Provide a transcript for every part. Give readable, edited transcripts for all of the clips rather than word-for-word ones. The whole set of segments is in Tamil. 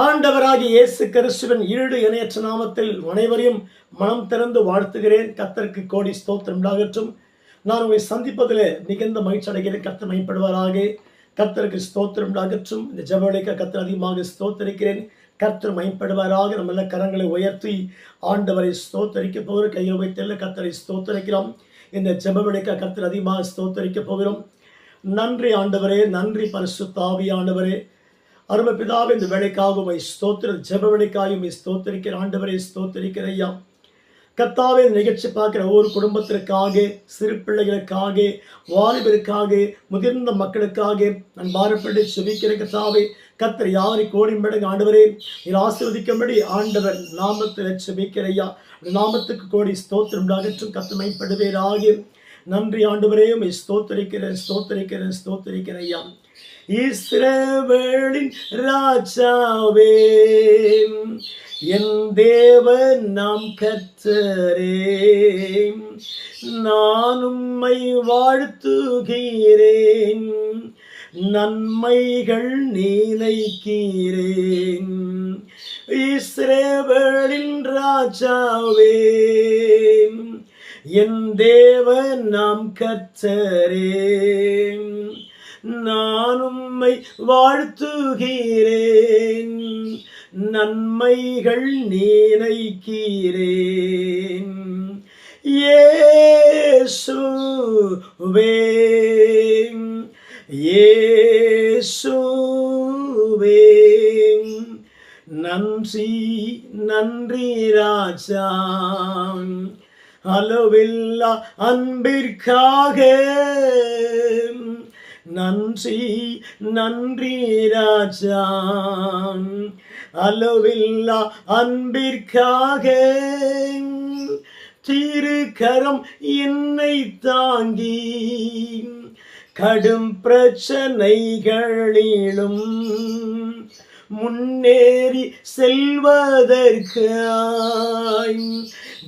ஆண்டவராகிய இயேசு கிறிஸ்துவின் ஈடு இணையற்ற நாமத்தில் அனைவரையும் மனம் திறந்து வாழ்த்துகிறேன். கர்த்தருக்கு கோடி ஸ்தோத்திரம் உண்டாகட்டும். நான் உங்களை சந்திப்பதில் மிகுந்த மகிழ்ச்சி அடைகிறேன். கர்த்தர் மகிமைப்படுவாராக. கர்த்தருக்கு ஸ்தோத்திரம் உண்டாகட்டும். இந்த ஜெபவேளைக்கு கர்த்தர் அதிகமாக ஸ்தோத்தரிக்கிறேன். கர்த்தர் மகிமைப்படுவாராக. நம்ம எல்லா கரங்களை உயர்த்தி ஆண்டவரை ஸ்தோத்தரிக்க போகிறோம். கையில் வைத்தல்ல கர்த்தரை ஸ்தோத்தரிக்கிறோம். இந்த ஜெபவேளைக்கு கர்த்தர் அதிகமாக ஸ்தோத்தரிக்க போகிறோம். நன்றி ஆண்டவரே, நன்றி பரிசுத்த ஆவியானவரே. அருமை பிதாவே, இந்த வேலைக்காக ஸ்தோத்திர ஜெப வேலைக்காயும் ஸ்தோத்தரிக்கிற ஆண்டவரை ஸ்தோத்தரிக்கிற ஐயா. கர்த்தாவே, இந்த நிகழ்ச்சி பார்க்கிற ஒவ்வொரு குடும்பத்திற்காக, சிறு பிள்ளைகளுக்காக, வாலிபருக்காக, முதிர்ந்த மக்களுக்காக நான் பாரப்பட்டு செபிக்கிற கர்த்தாவே, கர்த்தர் யாரை கோடி மடங்கு ஆண்டவரே நீர் ஆசீர்வதிக்கும்படி ஆண்டவர் நாமத்தில் செபிக்கிற ஐயா. நாமத்துக்கு கோடி ஸ்தோத்திரம் உண்டாகட்டும். கர்த்தர் மகிமைப்படுவீராக. நன்றி ஆண்டவரே, ஸ்தோத்தரிக்கிற ஐயா. இஸ்ரவேலின் ராஜாவே, என் தேவன் நாம் கர்த்தரே, நான் உம்மை வாழ்த்துகிறேன், நன்மைகள் நினைக்கிறேன். இஸ்ரவேலின் ராஜாவே, என் தேவன் நாம் கர்த்தரே, நான் உம்மை வாழ்த்துகிறேன், நன்மைகள் நினைக்கிறேன். இயேசுவே, இயேசுவே, நன்றி நன்றி ராஜா, அளவில்லா அன்பிற்காக நன்றி நன்றி ராஜா, அளவில்லா அன்பிற்காக. திருக்கரம் என்னை தாங்கி கடும் பிரச்சனைகளிலும் முன்னேறி செல்வதற்காய்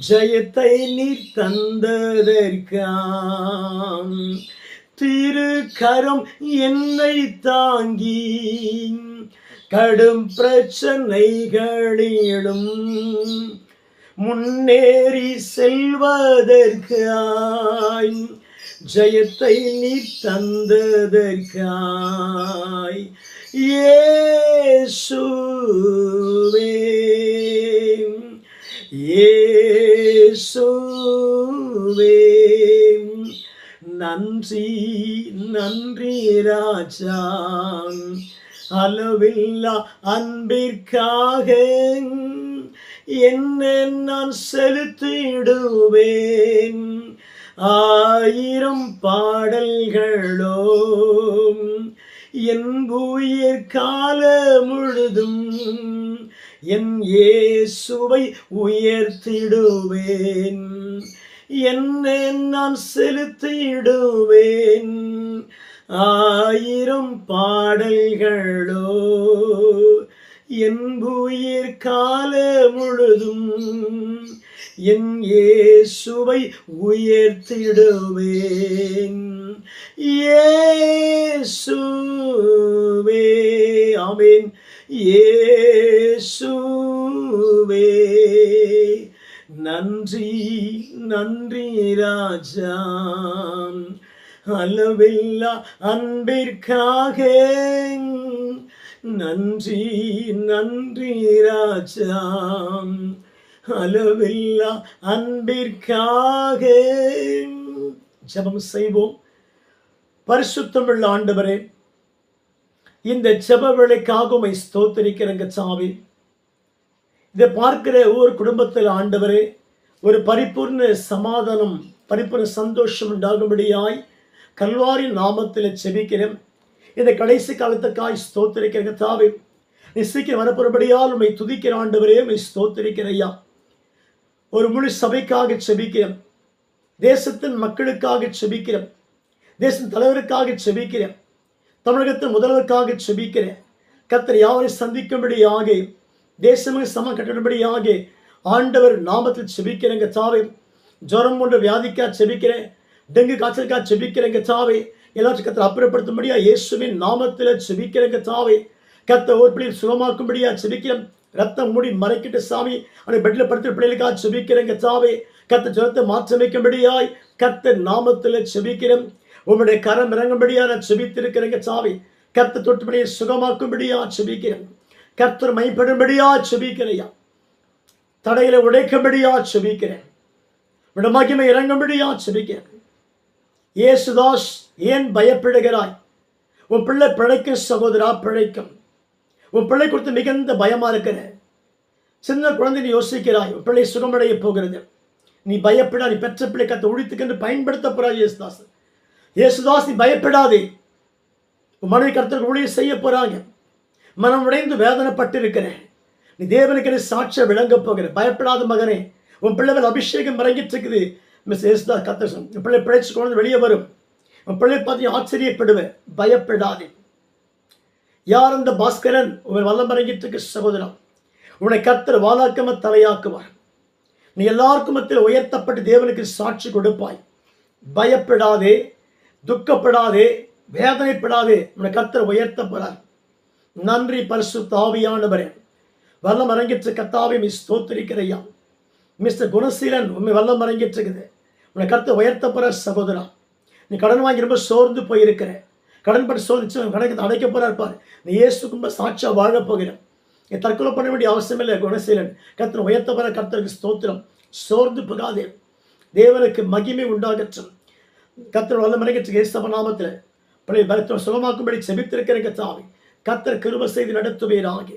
ஜெயத்தை நீ தந்ததற்காய் திருக்கரம் என்னை தாங்கி கடும் பிரச்சனைகளிலும் முன்னேறி செல்வதற்காய் ஜெயத்தை நீ தந்ததற்காய். இயேசுவே, இயேசுவே, நன்றி நன்றி ராஜா, அளவில்லா அன்பிற்காக என்ன நான் செலுத்திடுவேன். 1000 பாடல்களோ என் உயிர் கால முழுதும் என் இயேசுவை உயர்த்திடுவேன். என்னை நான் செலுத்திடுவேன். 1000 பாடல்களோ என் உயிர் கால முழுதும் என் இயேசுவை உயர்த்திடுவேன். இயேசுவே, ஆமென். இயேசுவே, நன்றி நன்றி ராஜா, அளவில்லா அன்பிற்காக நன்றி நன்றி ராஜா, அளவில்லா அன்பிற்காக. ஜெபம் செய்வோம். பரிசுத்தமுள்ள ஆண்டவரே, இந்த ஜெப வேளைக்காக உம்மை ஸ்தோத்திரிக்கிறேங்க சாமி. இதை பார்க்கிற ஒவ்வொரு குடும்பத்தில் ஆண்டவரே ஒரு பரிபூர்ண சமாதானம், பரிபூர்ண சந்தோஷம் உண்டாகும்படியாய் கல்வாரி நாமத்தில் செபிக்கிறேன். இந்த கடைசி காலத்துக்காய் ஸ்தோத்திரிக்கிறேங்க தாவே. நீ சீக்கிரம் வரப்போறபடியால் உம்மை துதிக்கிற ஆண்டவரே, உம்மை ஸ்தோத்திரிக்கிற ஐயா. ஒரு முழு சபைக்காக செபிக்கிறேன், தேசத்தின் மக்களுக்காக செபிக்கிறேன், தேசத்தின் தலைவருக்காக செபிக்கிறேன், தமிழகத்தின் முதல்வருக்காக செபிக்கிறேன். கர்த்தர் யாவரை சந்திக்கும்படியாக, தேசமே சம கட்டணும்படியாக ஆண்டவர் நாமத்தில் செபிக்கிறேங்க தாவே. ஜுரம் போன்ற வியாதிக்காக செபிக்கிறேன், டெங்கு காய்ச்சலுக்காக செபிக்கிறேங்க தாவே. எல்லாத்துக்கும் கர்த்தர் அப்புறப்படுத்தும்படியா இயேசுவின் நாமத்தில் செபிக்கிறேங்க தாவே. கர்த்தர் ஒரு பிள்ளையை சுகமாக்கும்படியா செபிக்கிறேன். ரத்தம் மூடி மறைக்கிட்டு சாமி அந்த பெட்ல படுத்துற பிள்ளைகளுக்காக செபிக்கிறேங்க சாவே. கர்த்தர் ஜனத்தை மாற்றமைக்கும்படியாய் கர்த்தர் நாமத்தில் செபிக்கிறேன். உங்களுடைய கரம் இறங்கும்படியா நான் செபித்திருக்கிறேங்க சாவி. கர்த்தர் தொட்டுபடியை சுகமாக்கும்படியா செபிக்கிறேன். கர்த்தர் மைப்படும்படியா செபிக்கிறையா. தடைகளை உடைக்கும்படியா செபிக்கிறேன். மகிமை இறங்கும்படியா செபிக்கிறேன். இயேசுதாஸ், ஏன் பயப்படுகிறாய்? உன் பிள்ளை பிழைக்கும் சகோதரா, பிழைக்கும். உன் பிள்ளை குறித்து மிகுந்த பயமா இருக்கிற சின்ன குழந்தை நீ யோசிக்கிறாய், உன் பிள்ளை சுகமடைய போகிறது. நீ பயப்படா, நீ பெற்ற பிள்ளை கத்தை ஒழித்துக்கென்று பயன்படுத்த போறாய். இயேசுதாஸ், இயேசுதாஸ், நீ பயப்படாதே. உன் மனைவி கர்த்தருக்கு ஊழியம் செய்ய போறாங்க. மனம் உடைந்து வேதனைப்பட்டு இருக்கிறேன். நீ தேவனுக்கு சாட்சியை விளங்க போகிற. பயப்படாத மகனே, உன் பிள்ளை மேல் அபிஷேகம் இறங்கிட்டு இருக்குது. மிஸ் இயேசுதாஸ் கர்த்தர் உன் பிள்ளை பிழைச்சு கொண்டு வெளியே வரும். உன் பிள்ளை பார்த்து ஆச்சரியப்படுவேன். பயப்படாதே. யார் அந்த பாஸ்கரன்? உன் வல்லம் இறங்கிட்டு இருக்கு சகோதரன். உன்னை கர்த்தர் வாளாக்காம தலையாக்குவார். நீ எல்லாருக்கும் மத்தியில் உயர்த்தப்பட்டு தேவனுக்கு சாட்சி கொடுப்பாய். பயப்படாதே, துக்கப்படாதே, வேதனைப்படாதே. உன்னை கர்த்தர் உயர்த்த போறார். நன்றி பரிசுத்த ஆவியானவரே. வல்லம் அரங்கிற்று கர்த்தாவே மீ ஸ்தோத்திரிக்கிறையா. மிஸ்டர் குணசீலன், உண்மை வல்லம் அரங்கிட்டு இருக்குது. உன்னை கர்த்தர் உயர்த்த போற சகோதரா. நீ கடன் வாங்கி ரொம்ப சோர்ந்து போயிருக்கிற. கடன் பட்டு சோதிச்சு கணக்கு அடைக்க போறா இருப்பார். நீ இயேசுக்கு சாட்சியா வாழ போகிற. நீ தற்கொலை பண்ண வேண்டிய அவசியம் இல்லை. குணசீலன், கர்த்தர் உயர்த்த போற கர்த்தருக்கு ஸ்தோத்திரம். சோர்ந்து போகாதே. தேவனுக்கு மகிமை உண்டாகட்டும். கர்த்தர் வல்லம் அரங்கிற்று இயேசு நாமத்தில் பழைய பலத்தை சுகமாக்கும்படி செபித்திருக்கிற கர்த்தாவே கர்த்தர் கிருபை செய்து நடத்துவீராக.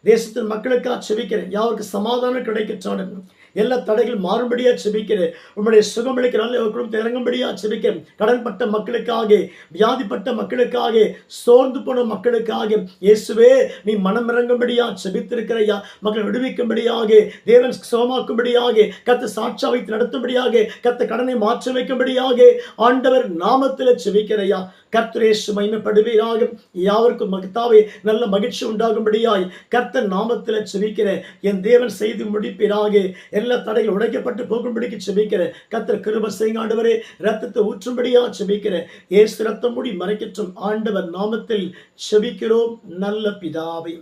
தேசத்தின் மக்களுக்காக செபிக்கிறேன். யாருக்கு சமாதானம் கிடைக்கட்டும். எல்லா தடைகள் மாறும்படியா செபிக்கிறேன். உங்களுடைய சுகமளிக்க நல்ல குடும்பத்தை இறங்கும்படியா செபிக்கிறேன். கடன்பட்ட மக்களுக்காக, வியாதிப்பட்ட மக்களுக்காக, சோர்ந்து போன மக்களுக்காக இயேசுவே நீ மனம் இறங்கும்படியா செபித்திருக்கிறையா. மக்களை விடுவிக்கும்படியாக, தேவன் சுகமாக்கும்படியாக, கர்த்தர் சாட்சியா வைத்து நடத்தும்படியாக, கர்த்தர் கடனை மாற்ற வைக்கும்படியாக ஆண்டவர் நாமத்தில் செபிக்கிறையா. கர்த்தர் இயேசு மகிமைப்படுவீராக. யாவருக்கும் கர்த்தாவே நல்ல மகிழ்ச்சி உண்டாகும்படியாய் கர்த்தர் நாமத்தில் செபிக்கிறேன். என் தேவன் செய்து முடிப்பீராக. எல்லா தடைகள் உடைக்கப்பட்டு போகும்படிக்கு செபிக்கிறேன். கர்த்தர் கிருபை செய்யுங்க ஆண்டவரே. ரத்தத்தை ஊற்றும்படியா செபிக்கிறேன். இயேசு ரத்தம் மூடி மறைக்கட்டும். ஆண்டவர் நாமத்தில் செபிக்கிறோம் நல்ல பிதாவே.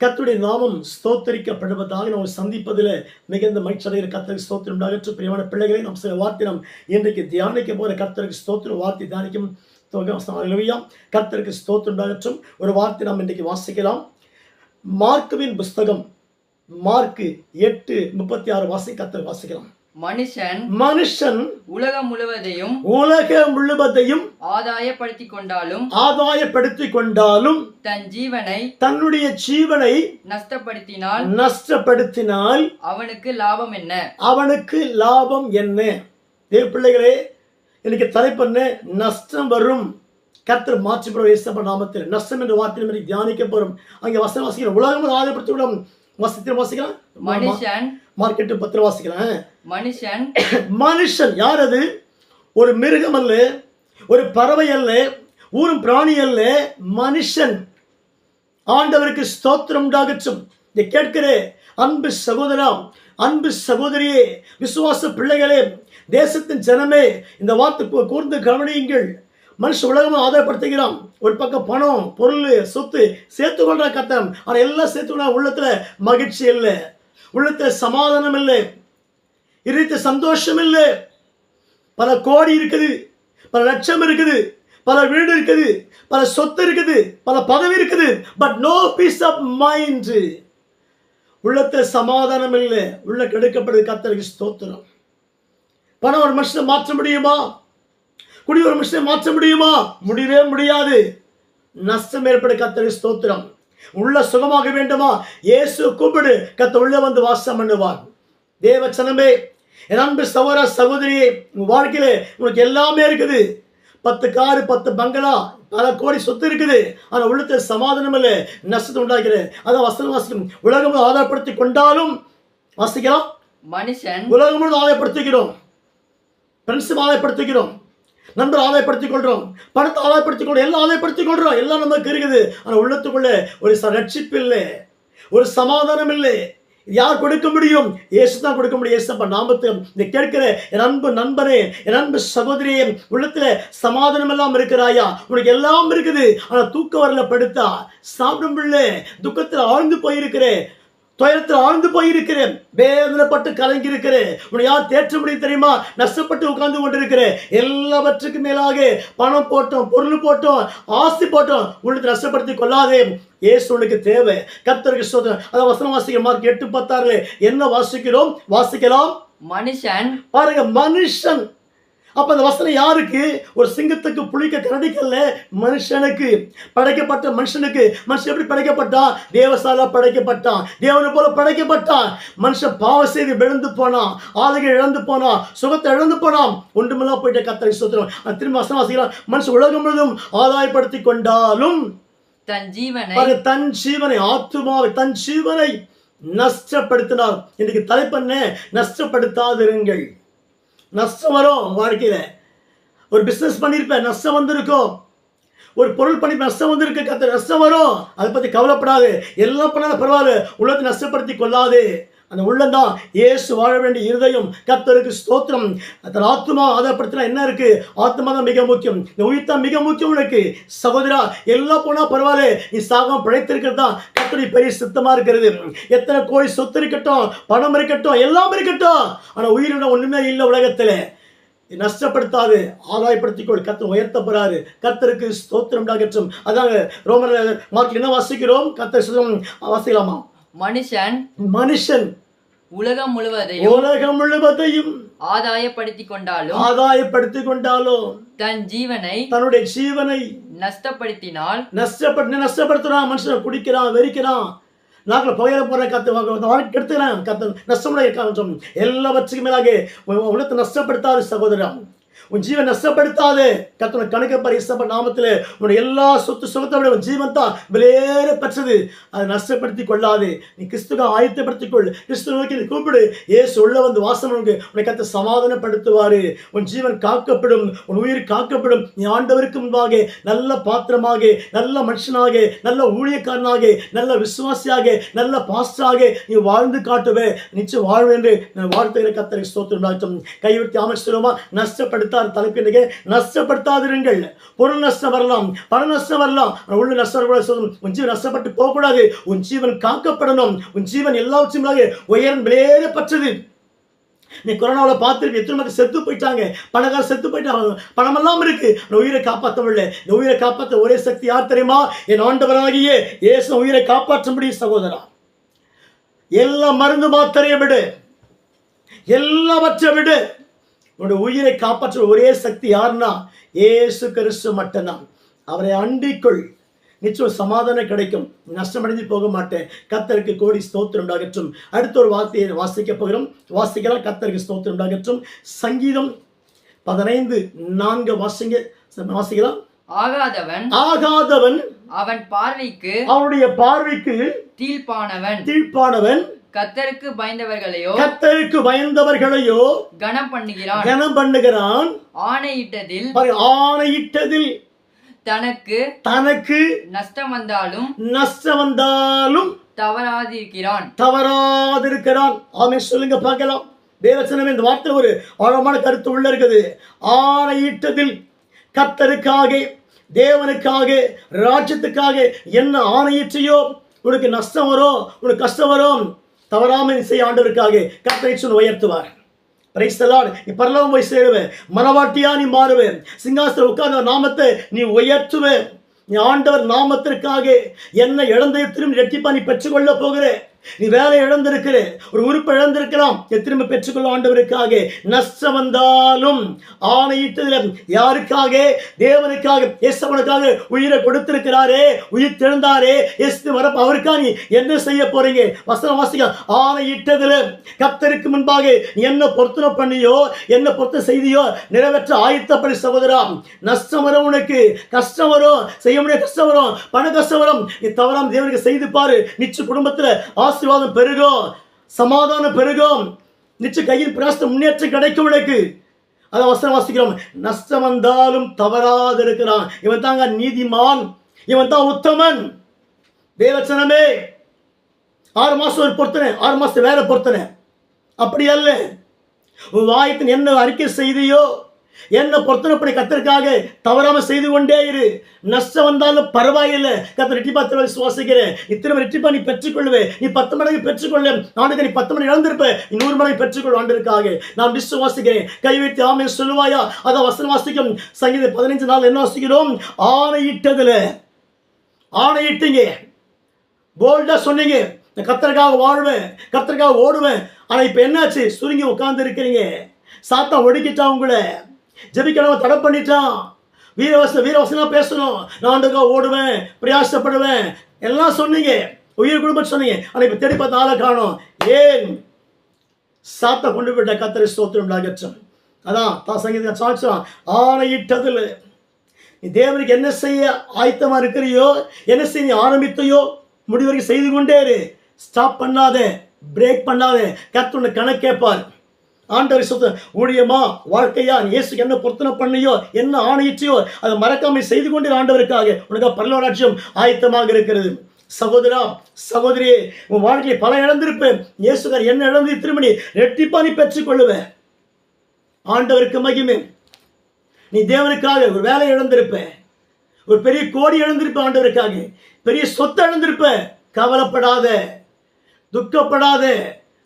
கர்த்தருடைய நாமம் ஸ்தோத்தரிக்கப்படுவதாக நாம் சந்திப்பதில் மிகுந்த மகிழ்ச்சி அடைகிற கர்த்தருக்கு ஸ்தோத்திரம் உண்டாகட்டும். பிரியமான பிள்ளைகளை நாம் சில வார்த்தை நாம் இன்றைக்கு தியானிக்க போகிற கர்த்தருக்கு ஸ்தோத்திரம் வார்த்தை தியானிக்கும் கர்த்தருக்கு ஸ்தோத்திரம் உண்டாகட்டும். ஒரு வார்த்தை நாம் இன்றைக்கு வாசிக்கலாம். மார்க்குவின் புஸ்தகம் மார்க்கு 8:36 கர்த்தர் வாசிக்கலாம். மனுஷன் உலகம் முழுவதையும் ஆதாயப்படுத்திக் கொண்டாலும் தன்னுடைய ஜீவனை நஷ்டப்படுத்தினால் அவனுக்கு லாபம் என்ன? தேவ பிள்ளைகளே, இன்னைக்கு தலைப்பண்ண நஷ்டம் வரும். கர்த்தர் மாற்றிப்படுற இயேசு நாமத்தில் நஷ்டம் என்ற வார்த்தை தியானிக்க போறோம். அங்கே வசனம் வாசிக்கிறோம். உலகம் ஆதாயப்படுத்திவிடும். வாசிக்கலாம். மார்க் 8:10 வாசிக்கலாம். மனுஷன் யார்? அது ஒரு மிருகம் அல்ல, ஒரு பறவை அல்ல, ஊரும் பிராணி அல்ல, மனுஷன். ஆண்டவருக்கு ஸ்தோத்திரம் உண்டாகட்டும். இதை கேட்கிற அன்பு சகோதரா, அன்பு சகோதரியே, விசுவாச பிள்ளைகளே, தேசத்தின் ஜனமே, இந்த வார்த்தை கூர்ந்து கவனியுங்கள். மனுஷன் உலகமும் ஆதாயப்படுத்துகிறான். ஒரு பக்கம் பணம், பொருள், சொத்து சேர்த்து கொள்ற கத்தம். ஆனால் எல்லாம் சேர்த்து உள்ளத்துல மகிழ்ச்சி இல்லை, உள்ளத்துல சமாதானம் இல்லை, இருத்த சந்தோஷம் இல்லை. பல கோடி இருக்குது, பல லட்சம் இருக்குது, பல வீடு இருக்குது, பல சொத்து இருக்குது, பல பதவி இருக்குது. But no peace of mind. உள்ளத்துல சமாதானம் இல்லை. உள்ள கெடுக்கப்படுது. கர்த்தருக்கு ஸ்தோத்திரம். பணம் ஒரு மனுஷனை மாற்ற முடியுமா? குடி ஒரு மனுஷனை மாற்ற முடியுமா? முடியவே முடியாது. நஷ்டம் ஏற்பட கர்த்தருக்கு ஸ்தோத்திரம். உள்ள சுகமாக வேண்டுமா? இயேசு கூப்பிடு, கர்த்தர் உள்ள வந்து வாசம் பண்ணுவார். தேவச்சனமே, என் அன்பு சகோதர சகோதரியே, உங்க வாழ்க்கையில உனக்கு எல்லாமே இருக்குது. 10 காரு, 10 பங்களா, பல கோடி சொத்து இருக்குது. ஆனா உள்ளத்துல சமாதானம் இல்லை, நஷ்டத்தை உண்டாகிறது. அதான் வசனம் வாசிக்கணும். உலகம் ஆதாயப்படுத்தி கொண்டாலும் வாசிக்கலாம். மனுஷன் உலகம் முழுவதும் ஆதாயப்படுத்திக்கிறோம். ஃப்ரெண்ட்ஸும் ஆதாயப்படுத்திக்கிறோம், நண்பர் ஆதாயப்படுத்திக் கொள்றோம், பணத்தை ஆதாயப்படுத்திக் கொள்றோம், எல்லாம் ஆதாயப்படுத்திக் கொள்றோம். எல்லாம் நமக்கு இருக்குது. ஆனா உள்ளத்துக்குள்ள ஒரு ரட்சிப்பு இல்லை, ஒரு சமாதானம் இல்லை. யார் கொடுக்க முடியும்? இயேசு தான் கொடுக்க முடியும். இயேசப்பா நாமத்தில் இந்த கேட்கிற என் அன்பு நண்பனே, என் அன்பு சகோதரியே, உள்ளத்துல சமாதானம் எல்லாம் இருக்கிறாயா? உனக்கு எல்லாம் இருக்குது, ஆனா தூக்க வரல, படுத்தா சாப்பிடும் பிள்ளை, துக்கத்தில் ஆழ்ந்து போயிருக்கிறேன், துயரத்தில் ஆழ்ந்து போயிருக்கிறேன், வேதனைப்பட்டு கலங்கி இருக்கிறேன். உன்னை யார் தேற்ற முடியும் தெரியுமா? நஷ்டப்பட்டு உட்கார்ந்து கொண்டிருக்கிறேன். எல்லாவற்றுக்கும் மேலாக பணம் போட்டோம், பொருள் போட்டோம், ஆஸ்தி போட்டோம், உள்ளத்தை நஷ்டப்படுத்தி கொள்ளாதே. இயேசு உனக்கு தேவை. கர்த்தருக்கு ஸ்தோத்திரம். அதான் வசனம் வாசிக்க மார்க் 8:16 என்ன வாசிக்கிறோம்? வாசிக்கலாம். மனுஷன் பாருங்க, மனுஷன். அப்ப அந்த வசனம் யாருக்கு? ஒரு சிங்கத்துக்கு, புலிக்கு, கரடிக்கல்ல, மனுஷனுக்கு படைக்கப்பட்ட மனுஷனுக்கு. மனுஷன் எப்படி படைக்கப்பட்டான்? தேவசாலா படைக்கப்பட்டான், தேவனை போல படைக்கப்பட்டான். மனுஷன் பாவ செய்து விழுந்து போனான், ஆளுகை இழந்து போனான், சுகத்தை இழந்து போனான், ஒன்றுமெல்லாம் போயிட்ட. கர்த்தரை ஸ்தோத்திரம். திரும்ப வசனம் வாசிக்கலாம். மனுஷன் உலகம் முழுவதும் ஆதாயப்படுத்தி கொண்டாலும் தன் ஜீவனை, ஆத்துமாவை, தன் ஜீவனை நஷ்டப்படுத்தினார். இன்னைக்கு தலைப்பண்ண நஷ்டப்படுத்தாதிருங்கள். நஷ்டம் வரும் வாழ்க்கையில. ஒரு பிசினஸ் பண்ணிருப்பேன், நஷ்டம் வந்திருக்கும். ஒரு பொருள் பண்ணி நஷ்டம் வந்திருக்கு, கர்த்தர் நஷ்டம் வரும். அதை பத்தி கவலைப்படாது. எல்லாம் பண்ணாலும் பரவாயில்ல, உள்ளத்தை நஷ்டப்படுத்தி கொள்ளாது. அந்த உள்ளம்தான் இயேசு வாழ வேண்டிய இருதயம். கர்த்தருக்கு ஸ்தோத்திரம். தன் ஆத்மா ஆதாயப்படுத்தினா என்ன இருக்கு? ஆத்மா தான் மிக முக்கியம். இந்த உயிர் தான் மிக முக்கியம் உனக்கு. சகோதரா, எல்லாம் போனா பரவாயில்ல, நீ சாகாம பிழைத்திருக்கிறது தான் கர்த்தருடைய பெரிய சித்தமா இருக்கிறது. எத்தனை கோடி சொத்து இருக்கட்டும், பணம் இருக்கட்டும், எல்லாம் இருக்கட்டும், ஆனா உயிரின ஒண்ணுமே இல்லை உலகத்துல. நஷ்டப்படுத்தாது, ஆதாயப்படுத்திக்கொள். கர்த்தர் உயர்த்த போறாரு. கர்த்தருக்கு ஸ்தோத்திரம் உண்டாகட்டும். அதாங்க ரோமர் மார்க்ல என்ன வாசிக்கிறோம்? கர்த்தர் வாசிக்கலாமா? மனுஷன் உலகம் முழுவதையும் ஆதாயப்படுத்திக் கொண்டாலும் தன் ஜீவனை, தன்னுடைய ஜீவனை நஷ்டப்படுத்தினான். மனுஷன் குடிக்கிறான், வெறிக்கிறான், நாங்கள் புகையில போற கத்து வாழ்க்கை எடுத்துக்கிறான். கத்து நஷ்டமுடைய காரணம். எல்லாவற்றுக்கும் மேலாக உலகத்தை நஷ்டப்படுத்தாது சகோதரா. உன் ஜீவன் நஷ்டப்படுத்தாது. கர்த்தர் கணக்கு பரிசப்ப நாமத்தில் உன்னுடைய எல்லா சொத்து சுகத்தை விட உன் ஜீவன் தான் விலையேற பெற்றது. அதை நஷ்டப்படுத்தி கொள்ளாது. நீ கிறிஸ்துவை ஆயத்தப்படுத்திக் கொள். கிறிஸ்துவ நோக்கி நீ கூப்பிடு. இயேசு உள்ள வந்து வாசம் உன்னை கர்த்தர் சமாதானப்படுத்துவாரு. உன் ஜீவன் காக்கப்படும், உன் உயிர் காக்கப்படும். நீ ஆண்டவருக்கு முன்பாக நல்ல பாத்திரமாக, நல்ல மனுஷனாக, நல்ல ஊழியக்காரனாக, நல்ல விசுவாசியாக, நல்ல பாஸ்டராக நீ வாழ்ந்து காட்டுவே. நிச்சயம் வாழ்வு என்று வாழ்த்துகிற கர்த்தருக்கு ஸ்தோத்திரம். கைவிட்டு அமைச்சிருமா? நஷ்டப்படுத்த தலைப்பின்றைக்கு நஷ்டப்படுத்தாதிருங்கள். பொருள் நஷ்டம் வரலாம், பண நஷ்டம் வரலாம், உள்ள நஷ்டம். உன் ஜீவன் நஷ்டப்பட்டு போகக்கூடாது. உன் ஜீவன் காக்கப்படணும். உன் ஜீவன் எல்லாவற்றையும் உயரம் விலையேறப்பட்டது. நீ கொரோனாவில் பார்த்துருக்கு, எத்தனை மக்கள் செத்து போயிட்டாங்க, பணக்கார செத்து போயிட்டாங்க, பணமெல்லாம் இருக்கு, உயிரை காப்பாற்றவில்லை. இந்த உயிரை காப்பாற்ற ஒரே சக்தி யார் தெரியுமா? என் ஆண்டவராகிய இயேசு உயிரை காப்பாற்ற முடியும் சகோதரா. எல்லா மருந்து மாத்திரையை விடு, எல்லாவற்றை விடு. உன்னுடைய உயிரை காப்பாற்ற ஒரே சக்தி யாருன்னா இயேசு கிறிஸ்து மட்டும்தான். அவரை அண்டிக்கொள், நிச்சயம் சமாதானம் கிடைக்கும். நஷ்டமடைந்து போக மாட்டேன். கர்த்தருக்கு கோடி ஸ்தோத்திரம் உண்டாகட்டும். அடுத்த ஒரு வார்த்தையை வாசிக்க போகிறோம். வாசிக்கலாம். கர்த்தருக்கு ஸ்தோத்திரம் உண்டாகட்டும். சங்கீதம் 15:4 வாசிக்கலாம். ஆகாதவன் அவன் பார்வைக்கு, அவனுடைய பார்வைக்கு தீர்ப்பானவன் கர்த்தருக்கு பயந்தவர்களையோ கனம் பண்ணுகிறான். ஆணையிட்டதில் தனக்கு நஷ்டம் வந்தாலும் தவறாதிருக்கிறான். ஆமென் சொல்லுங்க பார்க்கலாம். தேவசனமே இந்த வார்த்தை ஒரு ஆழமான கருத்து உள்ள இருக்குது. ஆணையிட்டதில், கர்த்தருக்காக, தேவனுக்காக, ராஜ்யத்துக்காக என்ன ஆணையிற்றையோ உனக்கு நஷ்டம் வரும், உனக்கு கஷ்டம் வரும். தவறாமல் செய்ய ஆண்டவருக்காக கர்த்தரை உயர்த்துவார். Praise the Lord. நீ பரலோகம் போய் சேருவே, மனவாட்டியா நீ மாறுவே, சிங்காசனம் உட்கார்ந்த நாமத்தை நீ உயர்த்துவே. நீ ஆண்டவர் நாமத்திற்காக என்ன இழந்ததையும் இரட்டிப்பா நீ பெற்றுக்கொள்ள போகிறே. நீ வேலை இழந்திருக்கிற, ஒரு உறுப்பை இழந்திருக்கலாம், திரும்ப பெற்றுக்கொள்ள ஆண்டவருக்காக. நஷ்டம் வந்தாலும் ஆணையிட்டதில் யாருக்காக? தேவனுக்காக. இயேசுவுக்காக உயிரை கொடுத்திருக்கிறாரே, உயிர் தெழுந்தாரே, இயேசு வரப்ப அவருக்காக நீ என்ன செய்ய போறீங்க? வசனம் வாசிக்க. ஆணையிட்டதில் கர்த்தருக்கு முன்பாக நீ என்ன பொருத்தனை பண்ணியோ, என்ன பொருத்தனை செய்தியோ நிறைவேற்ற ஆயத்தப்படி சகோதரா. நஷ்டம் வரும், உனக்கு கஷ்டம் வரும், செய்ய முடிய கஷ்டம் வரும், பண கஷ்டம் வரும். நீ தவறாம தேவனுக்கு செய்து பாரு. நிச்சயம் குடும்பத்தில் ஆசீர்வாதம் பெருகும், சமாதானம் பெருகும். நிச்சயம் கையில் பிரயாசம் முன்னேற்றம் கிடைக்கும் உனக்கு. அதை வசனம் வாசிக்கிறோம். நஷ்டம் வந்தாலும் தவறாது இருக்கிறான். இவன் தாங்க நீதிமான், இவன் தான் உத்தமன். தேவச்சனமே, 6 மாசம் ஒரு பொருத்தனை, 6 மாசத்து வேற பொருத்தனை. அப்படி அல்ல. உன் வாயத்தின் என்ன அறிக்கை செய்தியோ, என்ன பொருத்தனைப்படி கர்த்தருக்காக தவறாம செய்து கொண்டே இரு. நஷ்டம் வந்தாலும் பரவாயில்லை, கர்த்தர் ரெட்டிப்பா தருவார் விசுவாசிக்கிறேன். நீ திரும்ப ரெட்டிப்பா நீ பெற்றுக்கொள்வே. நீ 10 மடங்கு பெற்றுக்கொள்ள, ஆண்டுக்கு நீ 10 மடங்கு இழந்திருப்ப, நீ 100 மடங்கு பெற்றுக்கொள் ஆண்டிற்காக நான் விசுவாசிக்கிறேன். கை வைத்து ஆமென் சொல்லுவாயா? அதான் வசனம் வாசிக்கும். சங்கீதம் 15 என்ன வாசிக்கிறோம்? ஆணையிட்டதுல ஆணையிட்டீங்க, போல்டா சொன்னீங்க, கர்த்தருக்காக வாழ்வேன், கர்த்தருக்காக ஓடுவேன். ஆனா இப்ப என்னாச்சு? சுருங்கி உட்கார்ந்து இருக்கிறீங்க. சாத்தான் ஒடுக்கிட்டான் உங்களை, ஜெபிக்கிறவன் தடை பண்ணிட்டான். வீரவசனா பேசணும், நான் ஆண்டுக்காக ஓடுவேன், பிரயாசப்படுவேன் எல்லாம் சொன்னீங்க, உயிர் குடும்பம் சொன்னீங்க. ஆனா இப்ப தேடி பார்த்த ஆளை காணோம். ஏன்? சாத்தா கொண்டு போயிட்ட. கர்த்தரை ஸ்தோத்திரம் உண்டாகட்டும். அதான் சங்கீதம் சாட்சியம். ஆணையிட்டதில் நீ தேவனுக்கு என்ன செய்ய ஆயத்தமா இருக்கிறியோ, என்ன செய்ய நீ ஆரம்பித்தையோ, முடிவரைக்கும் செய்து கொண்டே இரு. ஸ்டாப் பண்ணாதே, பிரேக் பண்ணாதே. கர்த்தர் கணக்கு கேட்பார். ஆண்டவர் சொத்த ஊழியமா, வாழ்க்கையா, இயேசுக்கு என்ன பொருத்தனை பண்ணியோ, என்ன ஆணையிற்றியோ, அதை மறக்காம செய்து கொண்டே ஆண்டவருக்காக உனக்கு பரலோராஜ்யம் ஆயத்தமாக இருக்கிறது. சகோதரா, சகோதரியே, உன் வாழ்க்கையை பல இழந்திருப்பேன். இயேசுக்கார் என்ன இழந்து திரும்ப நீ ரெட்டிப்பா நீ பெற்றுக்கொள்ளுவேன். ஆண்டவருக்கு மகிமை. நீ தேவனுக்காக ஒரு வேலை இழந்திருப்ப, ஒரு பெரிய கோடி இழந்திருப்ப, ஆண்டவருக்காக பெரிய சொத்தை இழந்திருப்ப. கவலைப்படாத, துக்கப்படாத,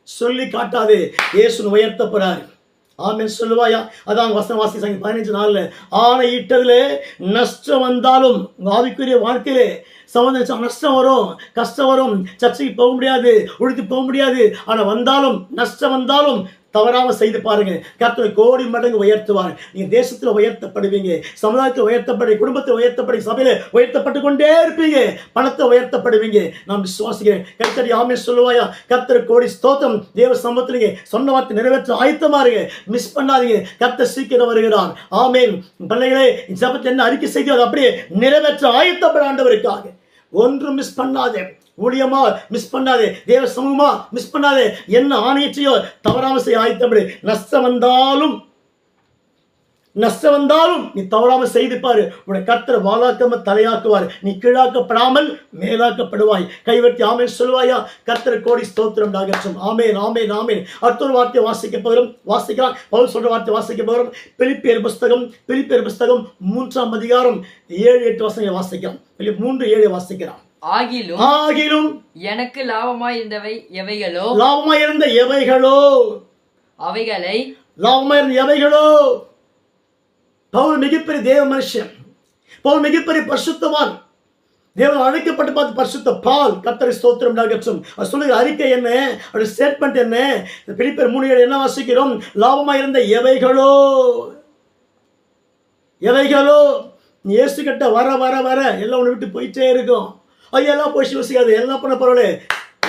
சொல்லி காட்டாதே. இயேசு உயர்த்த போறார். ஆமென் சொல்லுவாயா? அதான் வசனம் வாசி 15 ஆணையிட்டதுல நஷ்டம் வந்தாலும், ஆவிக்குரிய வாழ்க்கையிலே சம்பந்தம் நஷ்டம் வரும், கஷ்டம் வரும், சர்ச்சைக்கு போக முடியாது, உடுத்தி போக முடியாது. ஆனா வந்தாலும், நஷ்டம் வந்தாலும் தவறாம செய்து பாருங்க. கர்த்தர் கோடி மடங்கு உயர்த்துவார். நீங்க தேசத்துல உயர்த்தப்படுவீங்க, சமுதாயத்தில் உயர்த்தப்படுவீங்க, குடும்பத்தில் உயர்த்தப்படுவீங்க, சபையில உயர்த்தப்பட்டு கொண்டே இருப்பீங்க, பணத்தை உயர்த்தப்படுவீங்க. நான் விசுவாசிக்கிறேன். கர்த்தர் ஆமென் சொல்லுவாயா? கர்த்தர் கோடி ஸ்தோத்திரம். தேவ சம்பத்திலே சொன்ன வார்த்தை நிறைவேற்ற ஆயத்தமா இருங்க. மிஸ் பண்ணாதீங்க. கர்த்தர் சீக்கிரம் வருகிறார். ஆமென். பிள்ளைகளே, ஜெபத்தை என்ன அறிக்கை செய்து அதை அப்படியே நிறைவேற்ற ஆயத்தப்பட ஆண்டவருக்காக ஒன்றும் மிஸ் பண்ணாதே. ஊழியமா மிஸ் பண்ணாதே, தேவ சமூகமா மிஸ் பண்ணாதே. என்ன ஆணையற்றையோ தவறாம செய்ய ஆயத்தப்படு. நஷ்டம் வந்தாலும் நீ தவறாம செய்து பாரு. உன்னை கர்த்தர் வாளாக்காம தலையாக்குவார். நீ கீழாக்கப்படாமல் மேலாக்கப்படுவாய். கைவர்த்தி ஆமென் சொல்லுவாயா? கர்த்தர் கோடி ஸ்தோத்திரம் உண்டாகட்டும். ஆமென், ஆமென், ஆமென். அடுத்த ஒரு வார்த்தையை வாசிக்க போகிறோம். வாசிக்கலாம். பவுல் சொல்ற வார்த்தை வாசிக்க போகிறோம். பிலிப்பியர் புஸ்தகம் 3ஆம் அதிகாரம் 7-8 வசனங்களை வாசிக்கலாம். 3:7 வாசிக்கிறான். ஆகிலும் எனக்கு லாபமாயிருந்த எவைகளோ பவுல் மிகப்பெரிய தேவ மனுஷன், பவுல் மிகப்பெரிய பரிசுத்தவான், தேவன் அழைக்கப்பட்டு பார்த்து பரிசுத்த பால். கர்த்தரை ஸ்தோத்திரம் உண்டாகட்டும். சொல்லுகிற அறிக்கை என்ன, அவருடைய ஸ்டேட்மெண்ட் என்ன? பிலிப்பியர் 3:7 என்ன வாசிக்கிறோம்? லாபமாயிருந்த எவைகளோ நீ இயேசு கிட்ட வர வர வர எல்லாம் உன்னை விட்டு போயிட்டே இருக்கும். எல்லாம் போய் யோசிக்காது, எல்லாம் பண்ண பரவாயில்ல,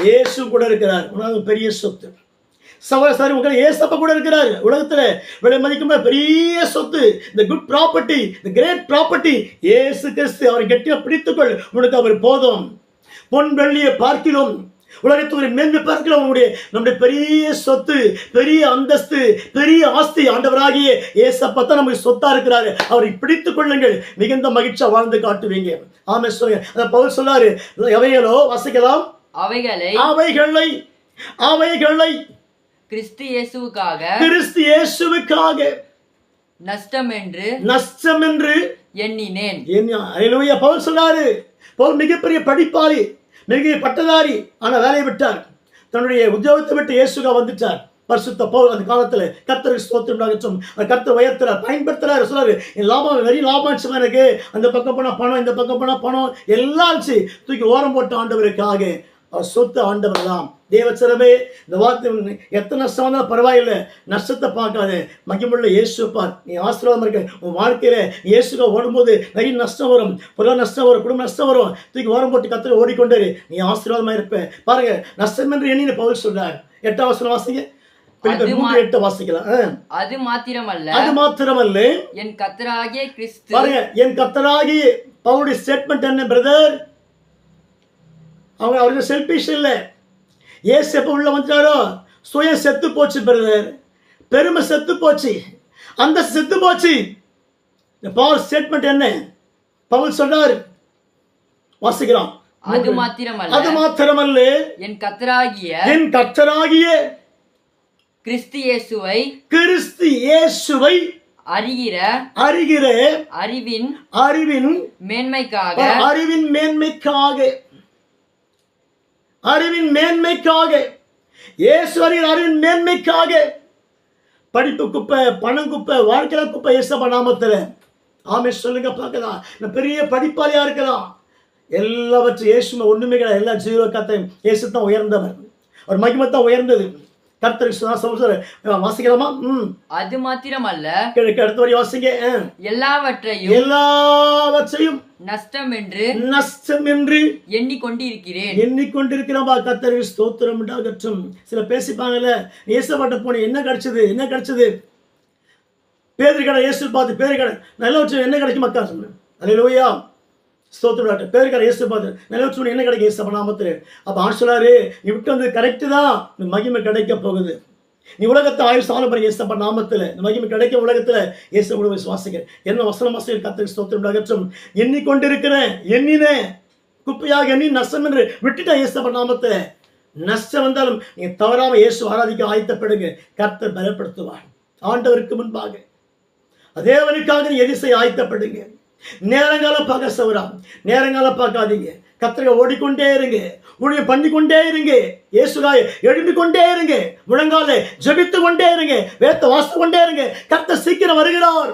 இயேசு கூட இருக்கிறார். உனக்கு பெரிய சொத்து. சகோதரி, உங்களை ஏசப்பா கூட இருக்கிறார். உலகத்துல விலை மதிக்கும் பெரிய சொத்து, இந்த குட் ப்ராப்பர்ட்டி, இந்த கிரேட் ப்ராப்பர்ட்டி இயேசு கிறிஸ்து. அவரை கெட்டியா பிடித்துக்கொள். உனக்கு அவர் போதும். பொன் வெள்ளியை பார்க்கிறோம், உலகத்துடைய மேன்மை பார்க்கிறோம். நம்முடைய பெரிய சொத்து, பெரிய அந்தஸ்து, பெரிய ஆஸ்தி ஆண்டவராகிய ஏசப்பா தான் நமக்கு சொத்தா இருக்கிறாரு. அவரை பிடித்துக் கொள்ளுங்கள், மிகுந்த மகிழ்ச்சியா வாழ்ந்து காட்டுவீங்க. ஆமே சொல்லுங்க. அத பவுல் சொல்றாரு. எவைகளோ வாசிக்கலாம். அவைகளை கிறிஸ்து இயேசுவுக்காக நஷ்டம் என்று எண்ணினேன். அல்லேலூயா. பவுல் சொல்றாரு. பவுல் மிகப்பெரிய படிப்பாளி, மிக பட்டதாரி. ஆனா வேலையை விட்டார். தன்னுடைய உத்தியோகத்தை விட்டு இயேசுகா வந்துட்டார். பரிசுத்த பவுல் அந்த காலத்துல கர்த்தருக்கு ஸ்தோத்திரம் உண்டாகட்டும். கர்த்தர் உயர்த்துறார், பயன்படுத்துறாரு. சொல்றாரு, என் லாபம் வெறி லாபம் எனக்கு. அந்த பக்கம் போனா பணம், இந்த பக்கம் போனா பணம், எல்லாம் இருந்துச்சு. தூக்கி ஓரம் போட்ட ஆண்டவருக்காக அவர் சொத்து ஆண்டவர் தான். தேவச்சரமே, இந்த வார்த்தை எத்தனை நஷ்டம் வந்தாலும் பரவாயில்லை, நஷ்டத்தை பார்க்காது, மகிமுள்ள இயேசு பார். நீ ஆசீர்வாதமா இருக்க. உன் வாழ்க்கையில இயேசு가 ஓடும்போது நிறைய நஷ்டம் வரும், பொருள் நஷ்டம் வரும், குடும்ப நஷ்டம் வரும். தூக்கி ஓரம் போட்டு கர்த்தரை ஓடிக்கொண்டே நீ ஆசீர்வாதமா இருப்ப. பாருங்க, நஷ்டம் என்று எண்ணி பவுல் சொல்றார். 8ஆம் வசனம் வாசிங்க. 3:8 வாசிக்கலாம். அது மாத்திரமல்ல என் கர்த்தராகிய கிறிஸ்து. பாருங்க, என் கர்த்தராகிய பவுலுடைய ஸ்டேட்மெண்ட் என்ன பிரதர்? அவருக்கு செல்பிஷ் இல்லை. ஏசு எப்போ உள்ள வந்துட்டாரோ சுயம் செத்து போச்சு பிரதர், பெருமை செத்து போச்சு, அந்த செத்து போச்சு. பவுல் ஸ்டேட்மெண்ட் என்ன? பவுல் சொல்றாரு, வாசிக்கிறோம். அது மாத்திரமல்ல அது மாத்திரமல்ல என் கர்த்தராகிய என் கர்த்தராகிய கிறிஸ்து இயேசுவை அறிகிற அறிவின் மேன்மைக்காக இயேசு அறிகிற அறிவின் மேன்மைக்காக படிப்பு குப்பை, பணம் குப்பை, வாழ்க்கையில குப்பை, இயேசப்பா நாமத்துல ஆமே சொல்லுங்க பார்க்கலாம். நான் பெரிய படிப்பாளியா இருக்கலாம், எல்லாவற்றும் இயேசுமே ஒண்ணுமே கிடையாது, எல்லா ஜீரோ கத்தையும் இயேசு தான் உயர்ந்தவர், அவர் மகிமை தான் உயர்ந்தது. கர்த்தருக்கு வாசிக்கலாமா? அது மாத்திரமல்ல அடுத்த வரி வாசிங்க. எல்லாவற்றையும் நஷ்டம் என்று எண்ணிக்கொண்டிருக்கிறோம். கர்த்தருக்கு ஸ்தோத்திரம் உண்டாகட்டும். சில பேசிப்பாங்கல்ல, இயேசுவாட்ட போன என்ன கிடைச்சது பேதுரு கடை இயேசு பார்த்து பேரு கடை நல்லவற்றை என்ன கிடைக்கும் மக்கா சொன்னேன். அல்லேலூயா ஸ்தோத்திரம். பேரு கடை இயேசு பார்த்து நல்லவற்றை என்ன கிடைக்கும் இயேசு நாமத்துல. அப்ப ஆண்டு சொல்லாரு, நீ விட்டு வந்து கரெக்டு தான், மகிமை கிடைக்க போகுது. நீ உலகத்தை ஆயுள் சாணம் பண்ணி இயேசப்பா நாமத்துல மகிமை கிடைக்க உலகத்துல இயேசு உணவை சுவாசிக்க என்ன வசனம் கர்த்தருக்கு ஸ்தோத்திரம் உண்டாகட்டும். எண்ணிக்கொண்டிருக்கிறேன், எண்ணினேன், குப்பையாக எண்ணி நஷ்டம் என்று விட்டுட்டேன் இயேசப்பா நாமத்துல. நஷ்டம் வந்தாலும் நீங்க தவறாம இயேசு ஆராதிக்க ஆயத்தப்படுங்க, கர்த்தர் பலப்படுத்துவார். ஆண்டவருக்கு முன்பாக அதேவனுக்காக நீ எது செய்ய ஆயத்தப்படுங்க. நேரங்காலம் பார்க்க சௌரா, நேரங்காலம் பார்க்காதீங்க. கர்த்தரை ஓடிக்கொண்டே இருங்க, ஊழியம் பண்ணிக்கொண்டே இருங்க, இயேசுகாய் எழும்பிக் கொண்டே இருங்க, முழங்கால ஜெபித்து கொண்டே இருங்க, வேதத்தை வாசித்து கொண்டே இருங்க. கர்த்தர் சீக்கிரம் வருகிறார்,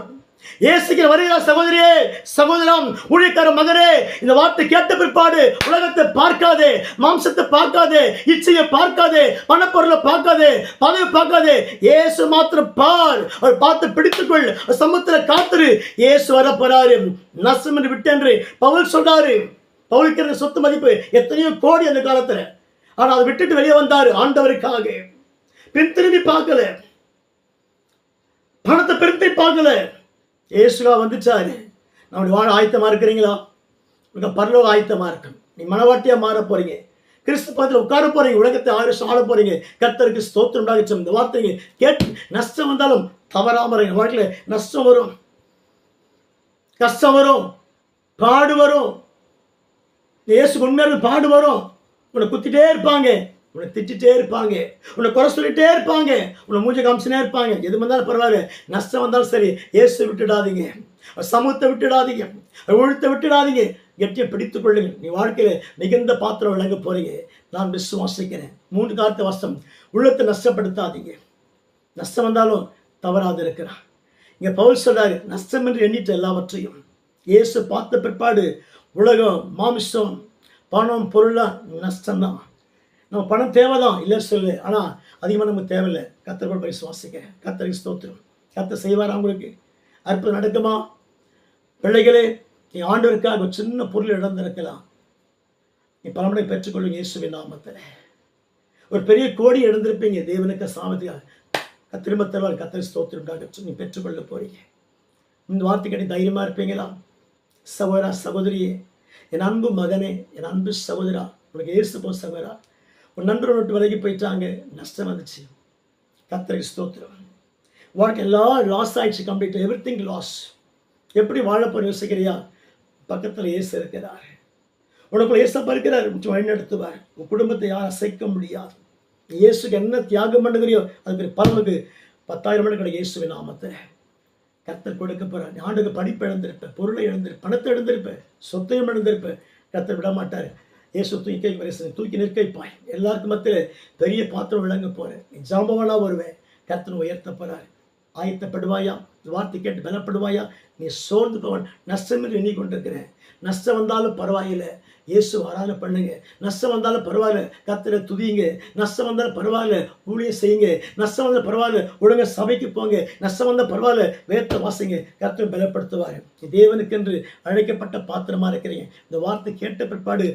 இயேசுக்கு வருகிறார். சகோதரியே, சகோதரம், ஊழியக்கார மகனே, இந்த வார்த்தை கேட்ட பிற்பாடு உலகத்தை பார்க்காதே, மாம்சத்தை பார்க்காதே, இச்சையை பார்க்காதே, பணப்பொருளை பார்க்காதே, பதவி பார்க்காதே, இயேசு மாத்திரம் பார். அவர் பார்த்து பிடித்துக்கொள், சமுத்திர காத்துரு, இயேசு வர போறாரு. நஷ்டம் என்று விட்டென்று பவுல் சொல்றாரு. பவுலுக்கு சொத்து மதிப்பு எத்தனையோ கோடி அந்த காலத்துல, ஆனா அதை விட்டுட்டு வெளியே வந்தாரு ஆண்டவருக்காக. பின் திரும்பி பார்க்கல, பணத்தை பிரித்து பார்க்கல. இயேசுவா வந்துச்சாரு. நம்முடைய வாழ ஆயத்தமா இருக்கிறீங்களா? உங்களுக்கு பரலோக ஆயத்தமா இருக்கும். நீ மனவாட்டியா மாற போறீங்க, கிறிஸ்து பக்கத்தில் உட்கார போறீங்க, உலகத்தை ஆயுஷம் ஆள போறீங்க. கர்த்தருக்கு ஸ்தோத்திரம் உண்டாகட்டும். இந்த வார்த்தைங்க கேட்டு நஷ்டம் வந்தாலும் தவறாம இருங்க. வாழ்க்கையில நஷ்டம் வரும், கஷ்டம் வரும், பாடு வரும். இயேசு உண்மையான பாடு வரும். உன்னை குத்திட்டே இருப்பாங்க, உன்னை திட்டிகிட்டே இருப்பாங்க, உன்னை குறை சொல்லிட்டே இருப்பாங்க, உன்னை மூஞ்சி காமிச்சுனே இருப்பாங்க. எது வந்தாலும் பரவாயில்ல, நஷ்டம் வந்தாலும் சரி, இயேசு விட்டுடாதீங்க, சமூகத்தை விட்டுடாதீங்க, ஒழுத்தை விட்டுடாதீங்க, கெட்டியை பிடித்துக் கொள்ளுங்க. நீ வாழ்க்கையில மிகுந்த பாத்திரம் விளங்க போறீங்க. நான் விசுவாசிக்கிறேன். 3 காலத்து வசம், உள்ளத்தை நஷ்டப்படுத்தாதீங்க. நஷ்டம் வந்தாலும் தவறாது இருக்கிறான். இங்க பவுல் சொல்றாரு, நஷ்டம் என்று எண்ணிட்டு எல்லாவற்றையும். இயேசு பார்த்த பிற்பாடு உலகம், மாமிசம், பணம், பொருளாக நஷ்டம்தான். நம்ம பணம் தேவைதான் இல்லை சொல்லு, ஆனால் அதிகமாக நமக்கு தேவையில்லை. கர்த்தர் போய் சுவாசிக்கிறேன். கர்த்தருக்கு ஸ்தோத்திரம். கர்த்தர் செய்வாரா? உங்களுக்கு அற்புதம் நடக்குமா? பிள்ளைகளே, நீ ஆண்டவருக்காக ஒரு சின்ன பொருள் இழந்திருக்கலாம், நீ பலமுறை பெற்றுக்கொள்ளுங்க இயேசுவின் நாமத்தில். ஒரு பெரிய கோடி இழந்திருப்பீங்க, தேவனுக்கு சாமதியாக திரும்ப தருவார். கர்த்தருக்கு ஸ்தோத்திரம். நீ பெற்றுக்கொள்ள போறீங்க. இந்த வார்த்தைக்கு தைரியமா இருப்பீங்களா? சகோதரா, சகோதரியே, என் அன்பு மகனே, என் அன்பு சகோதரா, உனக்கு இயேசு போ சகோதரா. உன் நண்பரை விட்டு விலகி போயிட்டாங்க, நஷ்டம் வந்துச்சு. கர்த்தருக்கு ஸ்தோத்திரம். வாழ்க்கை எல்லாம் லாஸ் ஆயிடுச்சு, கம்ப்ளீட், எவ்ரிதிங் லாஸ். எப்படி வாழப்போற யோசிக்கிறியா? பக்கத்தில் இயேசு இருக்கிறார், உனக்குள்ள இயேசப்பா இருக்கிறார், வழிநடத்துவார். உன் குடும்பத்தை யாரும் அசைக்க முடியாது. இயேசுக்கு என்ன தியாகம் பண்ணுகிறியோ அதுக்கு பலனுக்கு 10,000 மணி கிடைக்கும் இயேசுவின் நாமத்தில். கர்த்தர் கொடுக்க போறார். ஆண்டுக்கு படிப்பு இழந்திருப்பேன், பொருளை இழந்திருப்பேன், பணத்தை இழந்திருப்பேன், சொத்தையும் இழந்திருப்பேன். கர்த்தர் விட மாட்டார். இயேசு தூக்கி நிற்கைப்பாய். எல்லாருக்கும் மத்தியில் பெரிய பாத்திரம் விளங்க போறேன். நீ ஜாம்பவானா வருவேன். கர்த்தர் உயர்த்த போறார். ஆயத்தப்படுவாயா? வார்த்தை கேட்டு பலப்படுவாயா? நீ சோர்ந்து போவன். நஷ்டம் என்று எண்ணிக்கொண்டிருக்கிறேன். நஷ்டம் வந்தாலும் பரவாயில்லை, இயேசு ஆராதனை பண்ணுங்க. நஷ்டம் வந்தாலும் பரவாயில்ல, கர்த்தரை துதிங்க. நஷ்டம் வந்தாலும் பரவாயில்ல, ஊழியம் செய்யுங்க. நஷ்டம் வந்தாலும் பரவாயில்ல, ஒழுங்கா சபைக்கு போங்க. நஷ்டம் வந்தால் பரவாயில்ல, வேதத்தை வாசிங்க. கர்த்தரை பலப்படுத்துவார். தேவனுக்கென்று அழைக்கப்பட்ட பாத்திரமா இருக்கிறீங்க. இந்த வார்த்தை கேட்ட பிற்பாடு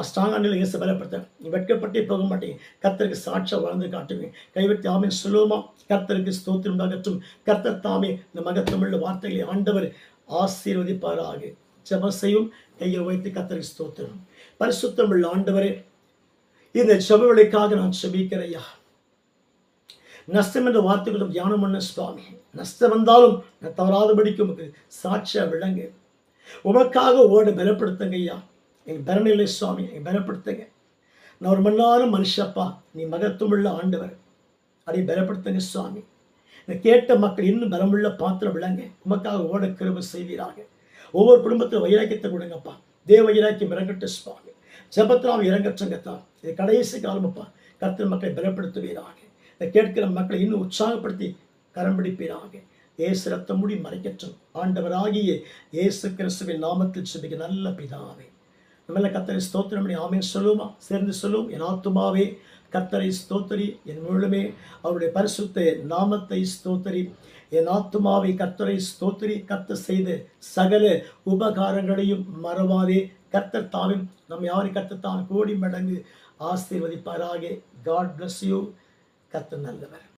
ஸ்ட்ராங்கான நிலை இயேசு பலப்படுத்த. நீ வெட்கப்பட்டே போக மாட்டீங்க. கர்த்தருக்கு சாட்சியாக வாழ்ந்து காட்டுவீங்க. கைவிட்டு ஆமென் சொல்லுவோமா? கர்த்தருக்கு ஸ்தோத்திரம் உண்டாகட்டும். கர்த்தர் தாமே இந்த மகத்துவமுள்ள வார்த்தைகளை ஆண்டவர் ஆசீர்வதிப்பாராக. ஜெபம் செய்யும். கையை வைத்து கர்த்தருக்கு ஸ்தோத்திரம். பரிசுத்தமுள்ள ஆண்டவரே, இந்த ஜெபங்களுக்காக நான் செபிக்கிறையா. நஷ்டம் என்ற வார்த்தைகளும் தியானம் பண்ண சுவாமி. நஷ்டம் வந்தாலும் நான் தவறாதபடிக்கு உமக்கு சாட்சியா விளங்க, உமக்காக ஓட பலப்படுத்துங்க ஐயா. எங்கள் பலனில்லை சுவாமி, எங்கள் பலப்படுத்துங்க. நான் ஒரு மண்ணான மனுஷப்பா, நீ மகத்துவமுள்ள ஆண்டவர், அதை பலப்படுத்துங்க சுவாமி. இந்த கேட்ட மக்கள் இன்னும் பலமுள்ள பாத்திரம் விளங்க உமக்காக ஓட கிருபை செய்வீராக. ஒவ்வொரு குடும்பத்தில் வைராக்கியத்தை கொடுங்கப்பா. தேவ வைராக்கியம் இறங்கட்டு சுவாமி. ஜெபத்தினால் இறங்கற்றங்கத்தா. இது கடைசி காலமப்பா. கர்த்தர் மக்களை பலப்படுத்துவீராக. இதை கேட்கிற மக்களை இன்னும் உற்சாகப்படுத்தி கரம் பிடிப்பீராக. இயேசு ரத்தம் மூடி மறைக்கட்டும். ஆண்டவராகிய இயேசு கிறிஸ்துவின் நாமத்தில் ஜெபிக்க நல்ல பிதாவே. நம்மள கர்த்தரை ஸ்தோத்திரம் பண்ணி ஆமென் சொல்லுவோமா? சேர்ந்து சொல்லுவோம். என் ஆத்துமாவே கர்த்தரை ஸ்தோத்திரி, என் முழுமே அவருடைய பரிசுத்த நாமத்தை ஸ்தோத்திரி. என் ஆத்துமாவை கர்த்தரை ஸ்தோத்திரி. கர்த்தர் செய்த சகல உபகாரங்களையும் மறவாதே. கர்த்தர் தாவின் நம் யாரை கர்த்தர் தான் கோடி மடங்கு ஆசீர்வதிப்பாராக. God bless you. கர்த்தர் நல்லவர்.